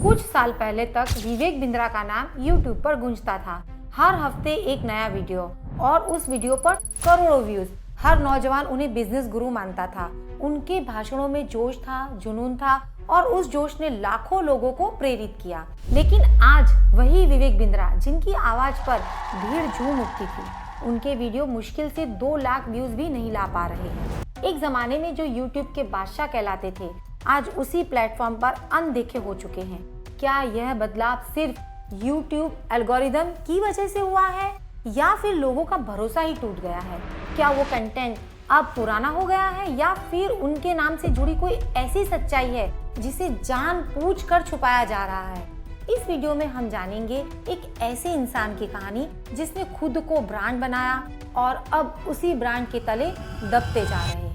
कुछ साल पहले तक विवेक बिंद्रा का नाम यूट्यूब पर गूंजता था। हर हफ्ते एक नया वीडियो और उस वीडियो पर करोड़ों व्यूज। हर नौजवान उन्हें बिजनेस गुरु मानता था। उनके भाषणों में जोश था, जुनून था और उस जोश ने लाखों लोगों को प्रेरित किया। लेकिन आज वही विवेक बिंद्रा जिनकी आवाज पर भीड़ झूम उठती थी, उनके वीडियो मुश्किल से 2 लाख व्यूज भी नहीं ला पा रहे हैं। एक जमाने में जो यूट्यूब के बादशाह कहलाते थे, आज उसी प्लेटफॉर्म पर अनदेखे हो चुके हैं। क्या यह बदलाव सिर्फ यूट्यूब एल्गोरिदम की वजह से हुआ है या फिर लोगों का भरोसा ही टूट गया है? क्या वो कंटेंट अब पुराना हो गया है या फिर उनके नाम से जुड़ी कोई ऐसी सच्चाई है जिसे जानबूझकर छुपाया जा रहा है? इस वीडियो में हम जानेंगे एक ऐसे इंसान की कहानी जिसने खुद को ब्रांड बनाया और अब उसी ब्रांड के तले दबते जा रहे हैं।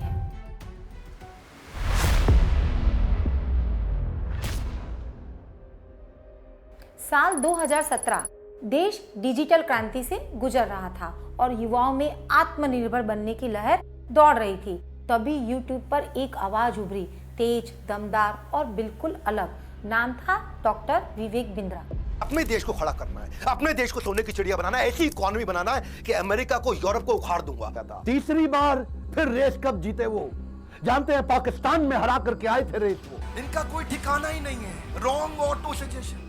साल 2017 देश डिजिटल क्रांति से गुजर रहा था और युवाओं में आत्मनिर्भर बनने की लहर दौड़ रही थी। तभी यूट्यूब पर एक आवाज उभरी, तेज, दमदार और बिल्कुल अलग। नाम था डॉक्टर विवेक बिंद्रा। अपने देश को खड़ा करना है, अपने देश को सोने की चिड़िया बनाना है, ऐसी इकोनॉमी बनाना है कि अमेरिका को, यूरोप को उखाड़ दूंगा। तीसरी बार फिर रेस कब जीते वो जानते हैं। पाकिस्तान में हरा करके आए थे रेस वो। इनका कोई ठिकाना ही नहीं है। Wrong auto suggestion.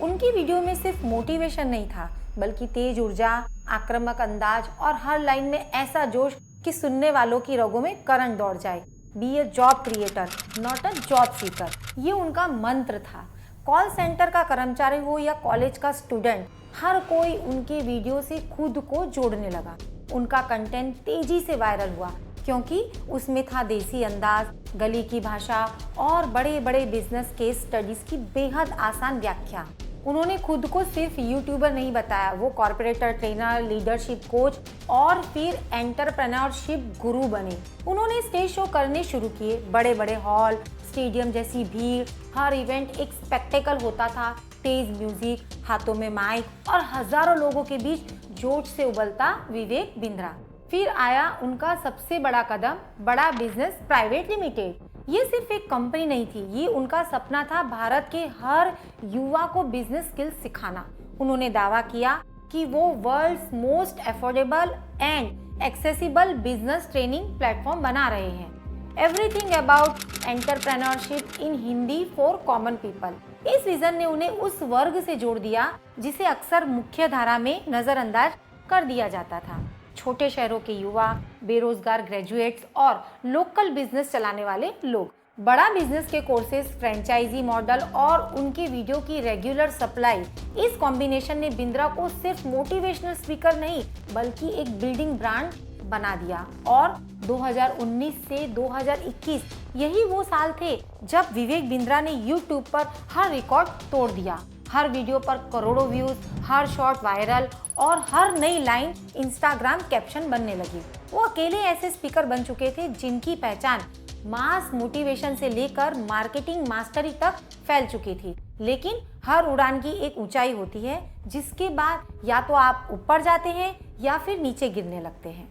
उनकी वीडियो में सिर्फ मोटिवेशन नहीं था, बल्कि तेज ऊर्जा, आक्रामक अंदाज और हर लाइन में ऐसा जोश कि सुनने वालों की रगों में करंट दौड़ जाए। Be a job creator, not a job seeker, ये उनका मंत्र था। कॉल सेंटर का कर्मचारी हो या कॉलेज का स्टूडेंट, हर कोई उनके वीडियो से खुद को जोड़ने लगा। उनका कंटेंट तेजी से वायरल हुआ क्योंकि उसमें था देसी अंदाज, गली की भाषा और बड़े बड़े बिजनेस केस स्टडीज की बेहद आसान व्याख्या। उन्होंने खुद को सिर्फ यूट्यूबर नहीं बताया, वो कॉर्पोरेटर, ट्रेनर, लीडरशिप कोच और फिर एंटरप्रेन्योरशिप गुरु बने। उन्होंने स्टेज शो करने शुरू किए। बड़े बड़े हॉल, स्टेडियम जैसी भीड़, हर इवेंट एक स्पेक्टेकल होता था। तेज म्यूजिक, हाथों में माइक और हजारों लोगों के बीच जोश से उबलता विवेक बिंद्रा। फिर आया उनका सबसे बड़ा कदम, बड़ा बिजनेस प्राइवेट लिमिटेड। ये सिर्फ एक कंपनी नहीं थी, ये उनका सपना था भारत के हर युवा को बिजनेस स्किल्स सिखाना। उन्होंने दावा किया कि वो world's most affordable and accessible business training platform बना रहे हैं। Everything about entrepreneurship in Hindi for common people. इस विजन ने उन्हें उस वर्ग से जोड़ दिया जिसे अक्सर मुख्य धारा में नजरअंदाज कर दिया जाता था। छोटे शहरों के युवा, बेरोजगार ग्रेजुएट्स और लोकल बिजनेस चलाने वाले लोग। बड़ा बिजनेस के कोर्सेज, फ्रेंचाइजी मॉडल और उनके वीडियो की रेगुलर सप्लाई, इस कॉम्बिनेशन ने बिंद्रा को सिर्फ मोटिवेशनल स्पीकर नहीं बल्कि एक बिल्डिंग ब्रांड बना दिया। और 2019 से 2021 यही वो साल थे जब विवेक बिंद्रा ने यूट्यूब पर हर रिकॉर्ड तोड़ दिया। हर वीडियो पर करोड़ों व्यूज, हर शॉर्ट वायरल और हर नई लाइन इंस्टाग्राम कैप्शन बनने लगी। वो अकेले ऐसे स्पीकर बन चुके थे जिनकी पहचान मास मोटिवेशन से लेकर मार्केटिंग मास्टरी तक फैल चुकी थी। लेकिन हर उड़ान की एक ऊंचाई होती है जिसके बाद या तो आप ऊपर जाते हैं या फिर नीचे गिरने लगते हैं।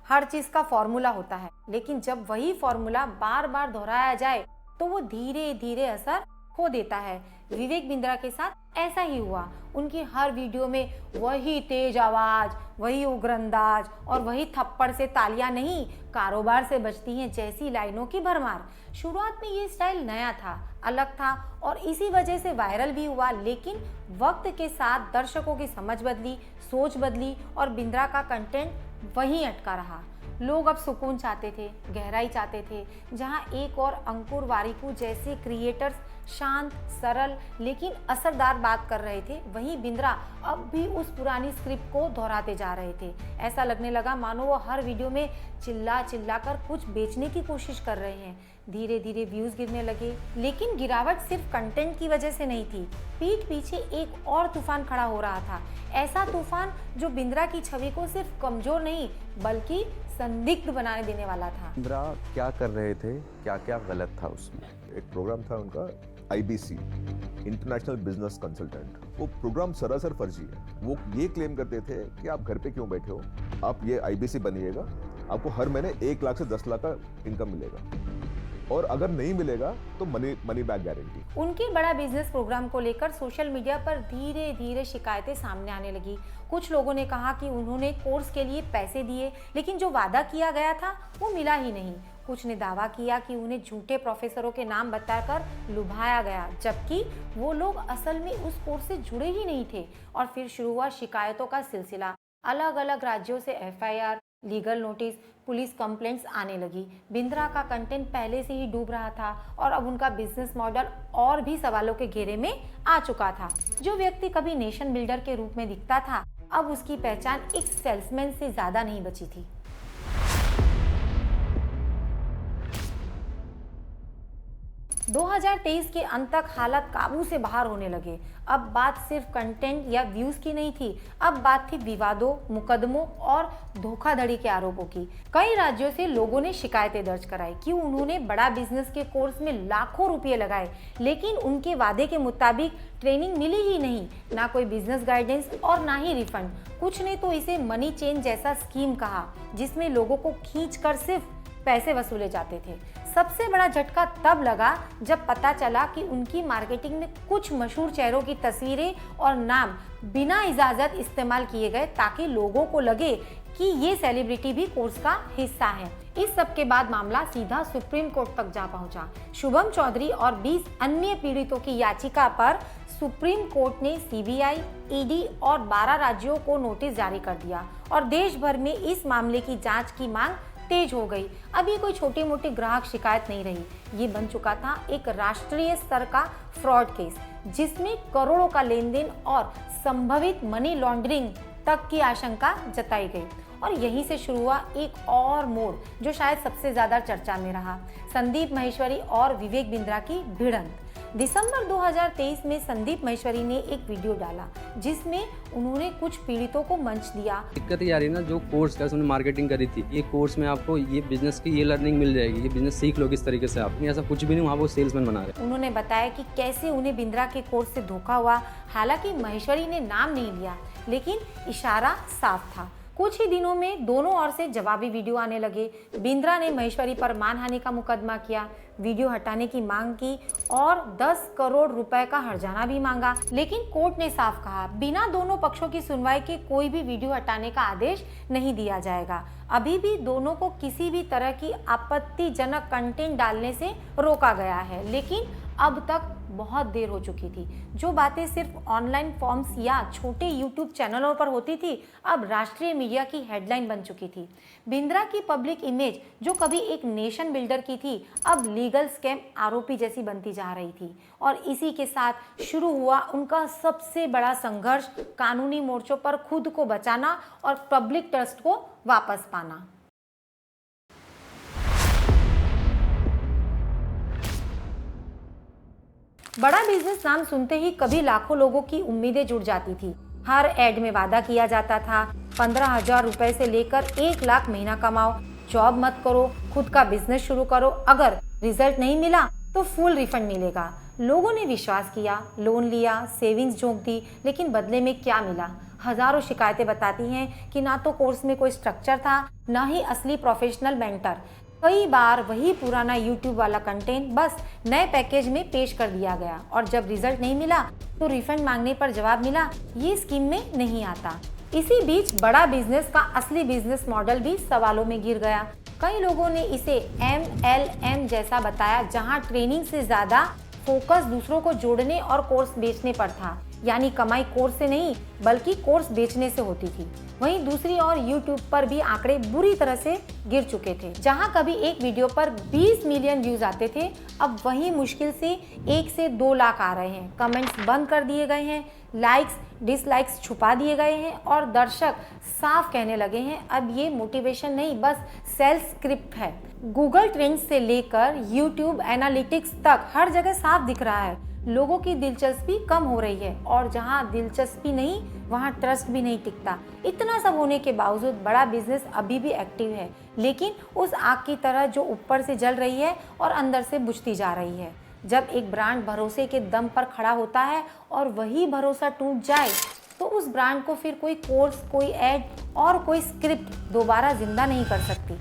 हर चीज का फॉर्मूला होता है, लेकिन जब वही फॉर्मूला बार बार दोहराया जाए तो वो धीरे धीरे असर खो देता है। विवेक बिंद्रा के साथ ऐसा ही हुआ। उनकी हर वीडियो में वही तेज आवाज, वही उग्र अंदाज और वही थप्पड़ से तालियां नहीं, कारोबार से बजती हैं जैसी लाइनों की भरमार। शुरुआत में ये स्टाइल नया था, अलग था और इसी वजह से वायरल भी हुआ। लेकिन वक्त के साथ दर्शकों की समझ बदली, सोच बदली और बिंद्रा का कंटेंट वहीं अटका रहा। लोग अब सुकून चाहते थे, गहराई चाहते थे, जहां एक और अंकुर वारिकू जैसे क्रिएटर्स शांत, सरल लेकिन असरदार बात कर रहे थे, वहीं बिंद्रा अब भी उस पुरानी स्क्रिप्ट को दोहराते जा रहे थे। ऐसा लगने लगा मानो वो हर वीडियो में चिल्ला चिल्ला कर कुछ बेचने की कोशिश कर रहे हैं। धीरे धीरे व्यूज गिरने लगे, लेकिन गिरावट सिर्फ कंटेंट की वजह से नहीं थी। पीठ पीछे एक और तूफान खड़ा हो रहा था, ऐसा तूफान जो बिंद्रा की छवि को सिर्फ कमजोर नहीं बल्कि संदिग्ध बनाने देने वाला था। बिंद्रा क्या कर रहे थे, क्या क्या गलत था उसमें? एक प्रोग्राम था उनका IBC, इंटरनेशनल बिजनेस कंसल्टेंट। वो प्रोग्राम सरासर फर्जी है। वो ये क्लेम करते थे कि आप घर पे क्यों बैठे हो, आप ये IBC बनिएगा आपको हर महीने 1 लाख से 10 लाख का इनकम मिलेगा, और अगर नहीं मिलेगा तो मनी बैक गारंटी। उनके बड़ा बिजनेस प्रोग्राम को लेकर सोशल मीडिया पर धीरे धीरे शिकायतें सामने आने लगी। कुछ लोगों ने कहा कि उन्होंने कोर्स के लिए पैसे दिए, लेकिन जो वादा किया गया था वो मिला ही नहीं। कुछ ने दावा किया कि उन्हें झूठे प्रोफेसरों के नाम बताकर लुभाया गया, जबकि वो लोग असल में उस कोर्स से जुड़े ही नहीं थे। और फिर शुरू हुआ शिकायतों का सिलसिला। अलग अलग राज्यों से FIR, legal notice, police complaints आने लगी। बिंद्रा का कंटेंट पहले से ही डूब रहा था और अब उनका बिजनेस मॉडल और भी सवालों के घेरे में आ चुका था। जो व्यक्ति कभी नेशन बिल्डर के रूप में दिखता था, अब उसकी पहचान एक सेल्समैन से ज्यादा नहीं बची थी। – 2023 के अंत तक हालात काबू से बाहर होने लगे। अब बात सिर्फ कंटेंट या व्यूज की नहीं थी, अब बात थी विवादों, मुकदमों और धोखाधड़ी के आरोपों की। कई राज्यों से लोगों ने शिकायतें दर्ज कराई कि उन्होंने बड़ा बिजनेस के कोर्स में लाखों रुपए लगाए, लेकिन उनके वादे के मुताबिक ट्रेनिंग मिली ही नहीं, ना कोई बिजनेस गाइडेंस और ना ही रिफंड। कुछ ने तो इसे मनी चेन जैसा स्कीम कहा, जिसमें लोगों को खींचकर सिर्फ पैसे वसूले जाते थे। सबसे बड़ा झटका तब लगा जब पता चला कि उनकी मार्केटिंग में कुछ मशहूर चेहरों की तस्वीरें और नाम बिना इजाजत इस्तेमाल किए गए, ताकि लोगों को लगे कि ये सेलिब्रिटी भी कोर्स का हिस्सा है। इस सब के बाद मामला सीधा सुप्रीम कोर्ट तक जा पहुंचा। शुभम चौधरी और 20 अन्य पीड़ितों की याचिका पर सुप्रीम कोर्ट ने CBI, ED और 12 राज्यों को नोटिस जारी कर दिया और देश भर में इस मामले की जांच की मांग तेज हो गई। अब ये कोई छोटी मोटी ग्राहक शिकायत नहीं रही, ये बन चुका था एक राष्ट्रीय स्तर का फ्रॉड केस, जिसमें करोड़ों का लेन देन और संभावित मनी लॉन्ड्रिंग तक की आशंका जताई गई। और यहीं से शुरू हुआ एक और मोड़ जो शायद सबसे ज्यादा चर्चा में रहा, संदीप माहेश्वरी और विवेक बिंद्रा की भिड़ंत। दिसंबर 2023 में संदीप माहेश्वरी ने एक वीडियो डाला जिसमें उन्होंने कुछ पीड़ितों को मंच दिया। दिक्कत ये आ रही ना, जो कोर्स का उसने मार्केटिंग करी थी, ये कोर्स में आपको ये बिजनेस की ये लर्निंग मिल जाएगी, ये बिजनेस सीख लो किस तरीके से आप, ऐसा कुछ भी नहीं, वहाँ वो सेल्समैन बना रहे। उन्होंने बताया कि कैसे उन्हें बिंद्रा के कोर्स से धोखा हुआ। हालांकि माहेश्वरी ने नाम नहीं लिया, लेकिन इशारा साफ था। कुछ ही दिनों में दोनों ओर से जवाबी वीडियो आने लगे। बिंद्रा ने माहेश्वरी पर मानहानि का मुकदमा किया, वीडियो हटाने की मांग की और 10 करोड़ रुपए का हर्जाना भी मांगा। लेकिन कोर्ट ने साफ कहा, बिना दोनों पक्षों की सुनवाई के कोई भी वीडियो हटाने का आदेश नहीं दिया जाएगा। अभी भी दोनों को किसी भी तरह की आपत्तिजनक कंटेंट डालने से रोका गया है, लेकिन अब तक बहुत देर हो चुकी थी। जो बातें सिर्फ ऑनलाइन फॉर्म्स या छोटे YouTube चैनलों पर होती थी, अब राष्ट्रीय मीडिया की हेडलाइन बन चुकी थी। बिंद्रा की पब्लिक इमेज जो कभी एक नेशन बिल्डर की थी, अब लीगल स्कैम आरोपी जैसी बनती जा रही थी। और इसी के साथ शुरू हुआ उनका सबसे बड़ा संघर्ष, कानूनी मोर्चों पर खुद को बचाना और पब्लिक ट्रस्ट को वापस पाना। बड़ा बिजनेस नाम सुनते ही कभी लाखों लोगों की उम्मीदें जुड़ जाती थी। हर एड में वादा किया जाता था, 15,000 रुपए से लेकर 1 लाख महीना कमाओ, जॉब मत करो, खुद का बिजनेस शुरू करो, अगर रिजल्ट नहीं मिला तो फुल रिफंड मिलेगा। लोगों ने विश्वास किया, लोन लिया, सेविंग्स झोंक दी, लेकिन बदले में क्या मिला? हजारों शिकायतें बताती हैं कि ना तो कोर्स में कोई स्ट्रक्चर था, ना ही असली प्रोफेशनल मेंटर। कई बार वही पुराना YouTube वाला कंटेंट बस नए पैकेज में पेश कर दिया गया, और जब रिजल्ट नहीं मिला तो रिफंड मांगने पर जवाब मिला, ये स्कीम में नहीं आता। इसी बीच बड़ा बिजनेस का असली बिजनेस मॉडल भी सवालों में गिर गया। कई लोगों ने इसे MLM जैसा बताया, जहां ट्रेनिंग से ज्यादा फोकस दूसरों को जोड़ने और कोर्स बेचने पर था। यानी कमाई कोर्स से नहीं बल्कि कोर्स बेचने से होती थी। वहीं दूसरी ओर YouTube पर भी आंकड़े बुरी तरह से गिर चुके थे। जहां कभी एक वीडियो पर 20 मिलियन व्यूज आते थे, अब वही मुश्किल से 1 से 2 लाख आ रहे हैं। कमेंट्स बंद कर दिए गए हैं, लाइक्स डिसलाइक्स छुपा दिए गए हैं और दर्शक साफ कहने लगे हैं, अब ये मोटिवेशन नहीं बस सेल्स स्क्रिप्ट है। गूगल ट्रेंड्स से लेकर YouTube एनालिटिक्स तक हर जगह साफ दिख रहा है, लोगों की दिलचस्पी कम हो रही है, और जहां दिलचस्पी नहीं वहां ट्रस्ट भी नहीं टिकता। इतना सब होने के बावजूद बड़ा बिजनेस अभी भी एक्टिव है, लेकिन उस आग की तरह जो ऊपर से जल रही है और अंदर से बुझती जा रही है। जब एक ब्रांड भरोसे के दम पर खड़ा होता है और वही भरोसा टूट जाए तो उस ब्रांड को फिर कोई कोर्स, कोई एड और कोई स्क्रिप्ट दोबारा जिंदा नहीं कर सकती।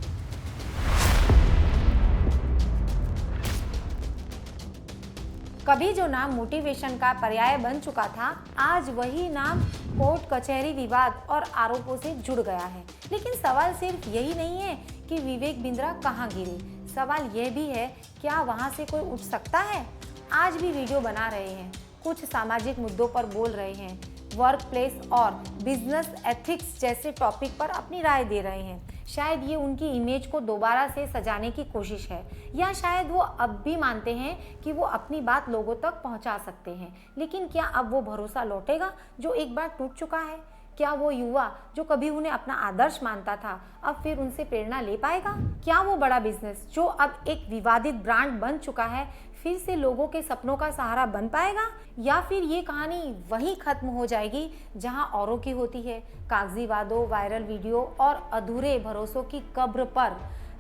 कभी जो नाम मोटिवेशन का पर्याय बन चुका था, आज वही नाम कोर्ट कचहरी विवाद और आरोपों से जुड़ गया है। लेकिन सवाल सिर्फ यही नहीं है कि विवेक बिंद्रा कहाँ गिरे, सवाल यह भी है क्या वहाँ से कोई उठ सकता है। आज भी वीडियो बना रहे हैं, कुछ सामाजिक मुद्दों पर बोल रहे हैं, वर्क प्लेस और बिजनेस एथिक्स जैसे टॉपिक पर अपनी राय दे रहे हैं। शायद ये उनकी इमेज को दोबारा से सजाने की कोशिश है, या शायद वो अब भी मानते हैं कि वो अपनी बात लोगों तक पहुंचा सकते हैं। लेकिन क्या अब वो भरोसा लौटेगा जो एक बार टूट चुका है? क्या वो युवा जो कभी उन्हें अपना आदर्श मानता था अब फिर उनसे प्रेरणा ले पाएगा? क्या वो बड़ा बिजनेस जो अब एक विवादित ब्रांड बन चुका है फिर से लोगों के सपनों का सहारा बन पाएगा? या फिर ये कहानी वहीं खत्म हो जाएगी जहां औरों की होती है, कागजी वादों, वायरल वीडियो और अधूरे भरोसों की कब्र पर?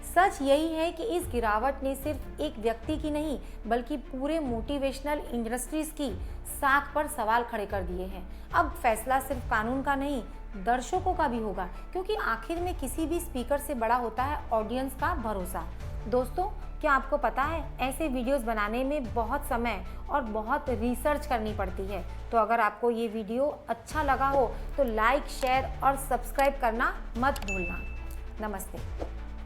सच यही है कि इस गिरावट ने सिर्फ एक व्यक्ति की नहीं बल्कि पूरे मोटिवेशनल इंडस्ट्रीज की साख पर सवाल खड़े कर दिए हैं। अब फैसला सिर्फ कानून का नहीं, दर्शकों का भी होगा, क्योंकि आखिर में किसी भी स्पीकर से बड़ा होता है ऑडियंस का भरोसा। दोस्तों, क्या आपको पता है ऐसे वीडियोस बनाने में बहुत समय और बहुत रिसर्च करनी पड़ती है। तो अगर आपको ये वीडियो अच्छा लगा हो तो लाइक, शेयर और सब्सक्राइब करना मत भूलना। नमस्ते।